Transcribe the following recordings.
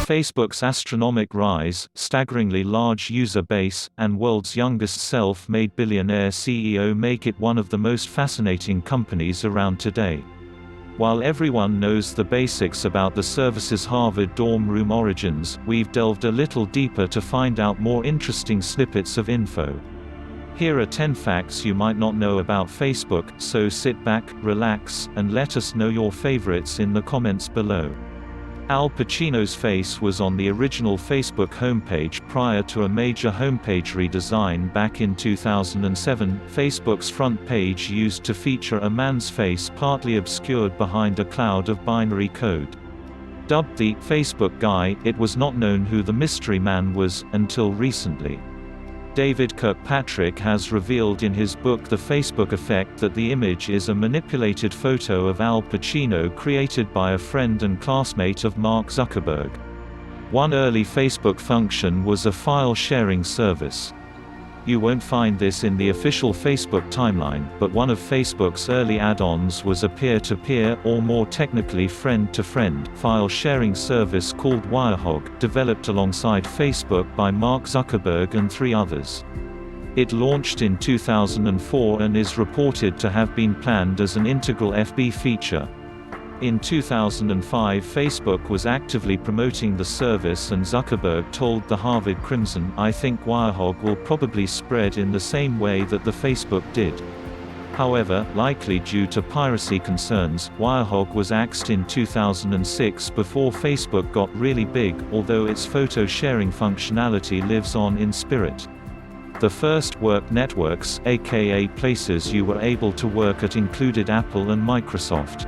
Facebook's astronomic rise, staggeringly large user base, and world's youngest self-made billionaire CEO make it one of the most fascinating companies around today. While everyone knows the basics about the service's Harvard dorm room origins, we've delved a little deeper to find out more interesting snippets of info. Here are 10 facts you might not know about Facebook, so sit back, relax, and let us know your favorites in the comments below. Al Pacino's face was on the original Facebook homepage prior to a major homepage redesign back in 2007. Facebook's front page used to feature a man's face partly obscured behind a cloud of binary code. Dubbed the Facebook guy, it was not known who the mystery man was, until recently. David Kirkpatrick has revealed in his book The Facebook Effect that the image is a manipulated photo of Al Pacino created by a friend and classmate of Mark Zuckerberg. One early Facebook function was a file-sharing service. You won't find this in the official Facebook timeline, but one of Facebook's early add-ons was a peer-to-peer, or more technically friend-to-friend, file-sharing service called Wirehog, developed alongside Facebook by Mark Zuckerberg and 3 others. It launched in 2004 and is reported to have been planned as an integral FB feature. In 2005, Facebook was actively promoting the service, and Zuckerberg told the Harvard Crimson, "I think Wirehog will probably spread in the same way that the Facebook did." However, likely due to piracy concerns, Wirehog was axed in 2006 before Facebook got really big, although its photo sharing functionality lives on in spirit. The first work networks, aka places you were able to work at, included Apple and Microsoft.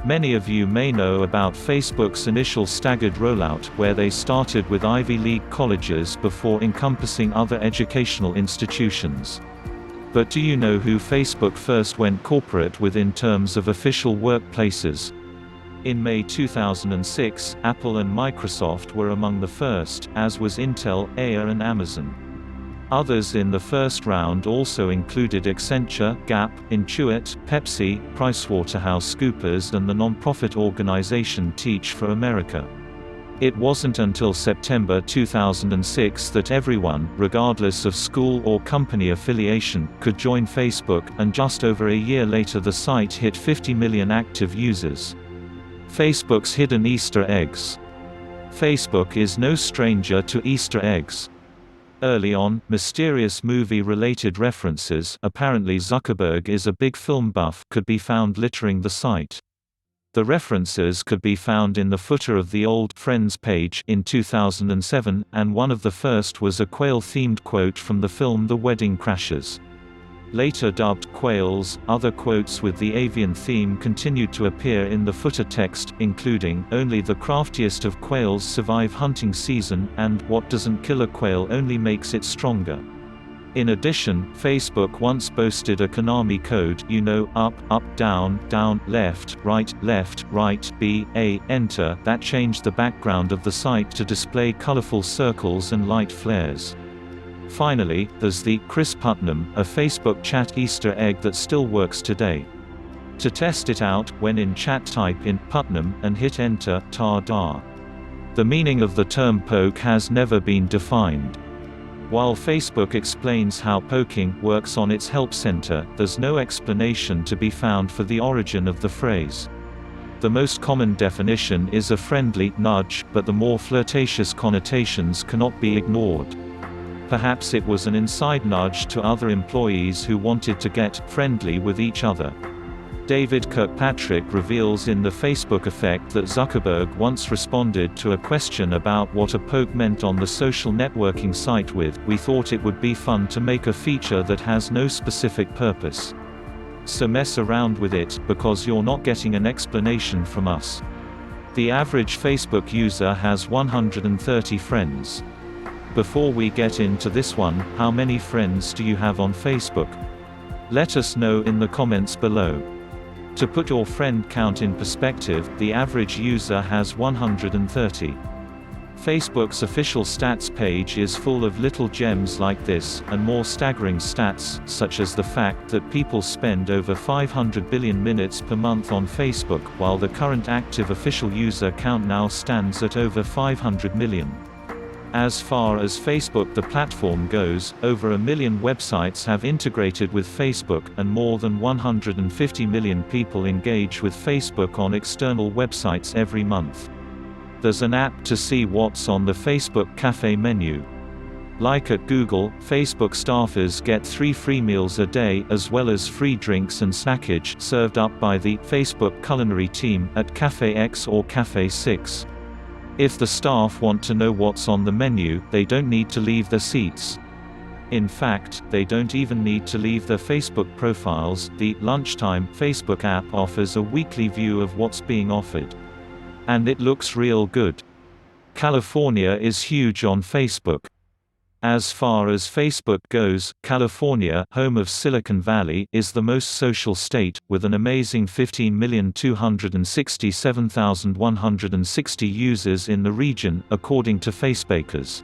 Many of you may know about Facebook's initial staggered rollout, where they started with Ivy League colleges before encompassing other educational institutions. But do you know who Facebook first went corporate with in terms of official workplaces? In May 2006, Apple and Microsoft were among the first, as was Intel, AIR and Amazon. Others in the first round also included Accenture, Gap, Intuit, Pepsi, PricewaterhouseCoopers and the non-profit organization Teach for America. It wasn't until September 2006 that everyone, regardless of school or company affiliation, could join Facebook, and just over a year later the site hit 50 million active users. Facebook's hidden Easter eggs. Facebook is no stranger to Easter eggs. Early on, mysterious movie-related references, apparently Zuckerberg is a big film buff, could be found littering the site. The references could be found in the footer of the old Friends page in 2007, and one of the first was a quail-themed quote from the film The Wedding Crashers. Later dubbed Quails, other quotes with the avian theme continued to appear in the footer text, including, "Only the craftiest of quails survive hunting season," and "What doesn't kill a quail only makes it stronger." In addition, Facebook once boasted a Konami code, up, up, down, down, left, right, B, A, enter, that changed the background of the site to display colorful circles and light flares. Finally, there's the Chris Putnam, a Facebook chat Easter egg that still works today. To test it out, when in chat type in Putnam and hit enter, ta-da. The meaning of the term poke has never been defined. While Facebook explains how poking works on its help center, there's no explanation to be found for the origin of the phrase. The most common definition is a friendly nudge, but the more flirtatious connotations cannot be ignored. Perhaps it was an inside nudge to other employees who wanted to get friendly with each other. David Kirkpatrick reveals in The Facebook Effect that Zuckerberg once responded to a question about what a poke meant on the social networking site with, "We thought it would be fun to make a feature that has no specific purpose. So mess around with it, because you're not getting an explanation from us." The average Facebook user has 130 friends. Before we get into this one, how many friends do you have on Facebook? Let us know in the comments below. To put your friend count in perspective, the average user has 130. Facebook's official stats page is full of little gems like this, and more staggering stats, such as the fact that people spend over 500 billion minutes per month on Facebook, while the current active official user count now stands at over 500 million. As far as Facebook the platform goes, over 1 million websites have integrated with Facebook, and more than 150 million people engage with Facebook on external websites every month. There's an app to see what's on the Facebook Cafe menu. Like at Google, Facebook staffers get 3 free meals a day, as well as free drinks and snackage served up by the Facebook culinary team at Cafe X or Cafe 6. If the staff want to know what's on the menu, they don't need to leave their seats. In fact, they don't even need to leave their Facebook profiles. The Lunchtime Facebook app offers a weekly view of what's being offered. And it looks real good. California is huge on Facebook. As far as Facebook goes, California, home of Silicon Valley, is the most social state, with an amazing 15,267,160 users in the region, according to Facebakers.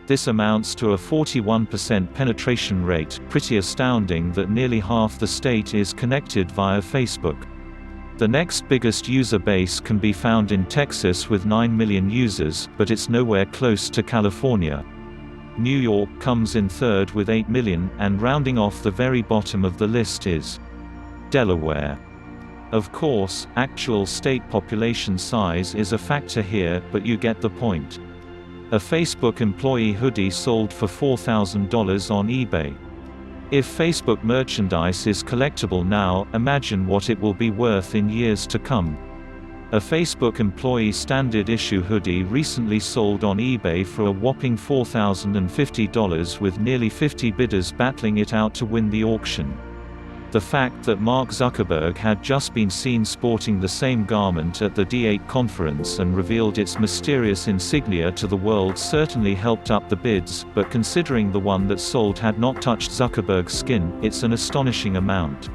This amounts to a 41% penetration rate, pretty astounding that nearly half the state is connected via Facebook. The next biggest user base can be found in Texas with 9 million users, but it's nowhere close to California. New York comes in third with 8 million, and rounding off the very bottom of the list is Delaware. Of course, actual state population size is a factor here, but you get the point. A Facebook employee hoodie sold for $4,000 on eBay. If Facebook merchandise is collectible now, imagine what it will be worth in years to come. A Facebook employee standard issue hoodie recently sold on eBay for a whopping $4,050, with nearly 50 bidders battling it out to win the auction. The fact that Mark Zuckerberg had just been seen sporting the same garment at the D8 conference and revealed its mysterious insignia to the world certainly helped up the bids, but considering the one that sold had not touched Zuckerberg's skin, it's an astonishing amount.